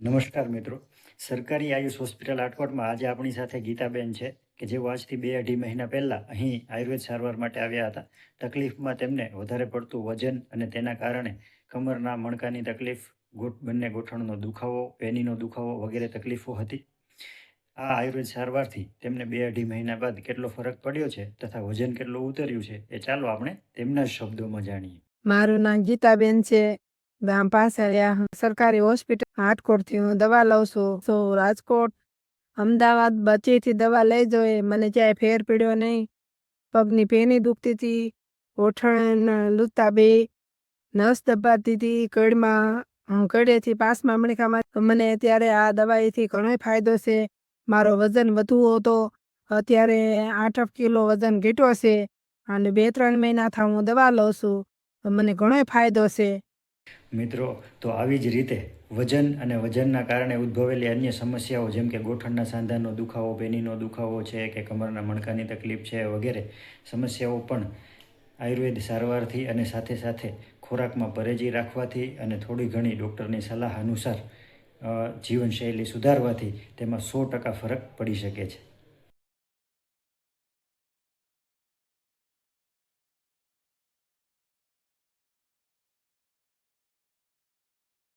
નમસ્કાર મિત્રો, સરકારી આયુષ હોસ્પિટલ આટકોટમાં આજે આપણી સાથે ગીતાબેન છે કે જેઓ આજથી 2-2.5 મહિના પહેલાં અહીં આયુર્વેદ સારવાર માટે આવ્યા હતા. તકલીફમાં તેમને વધારે પડતું વજન અને તેના કારણે કમરના મણકાની તકલીફ, બંને ગોઠણનો દુખાવો, પેનીનો દુખાવો વગેરે તકલીફો હતી. આ આયુર્વેદ સારવારથી તેમને 2-2.5 મહિના બાદ કેટલો ફરક પડ્યો છે તથા વજન કેટલું ઉતર્યું છે એ ચાલો આપણે તેમના જ શબ્દોમાં જાણીએ. મારું નામ ગીતાબેન છે. ગામ પાસળિયા સરકારી હોસ્પિટલ હાટકોટથી હું દવા લઉં છું. રાજકોટ, અમદાવાદ બચેથી દવા લઈ જોઈએ, મને ક્યાંય ફેર પડ્યો નહીં. પગની પેની દુખતી હતી, ગોઠણ લૂતા બે, નસ દબાતી હતી, કડમાં કડેથી પાસમાં મણકામાં. મને અત્યારે આ દવાઈથી ઘણો ફાયદો છે. મારો વજન વધુ હતો, અત્યારે 8 કિલો વજન ઘટ્યો છે અને 2-3 મહિનાથી હું દવા લઉં છું. મને ઘણો ફાયદો છે. મિત્રો, તો આવી જ રીતે વજન અને વજનના કારણે ઉદ્ભવેલી અન્ય સમસ્યાઓ જેમ કે ગોઠણના સાંધાનો દુખાવો, પેનીનો દુખાવો છે કે કમરના મણકાની તકલીફ છે વગેરે સમસ્યાઓ પણ આયુર્વેદ સારવારથી અને સાથે સાથે ખોરાકમાં પરેજી રાખવાથી અને થોડી ઘણી ડૉક્ટરની સલાહ અનુસાર જીવનશૈલી સુધારવાથી તેમાં 100% ફરક પડી શકે છે.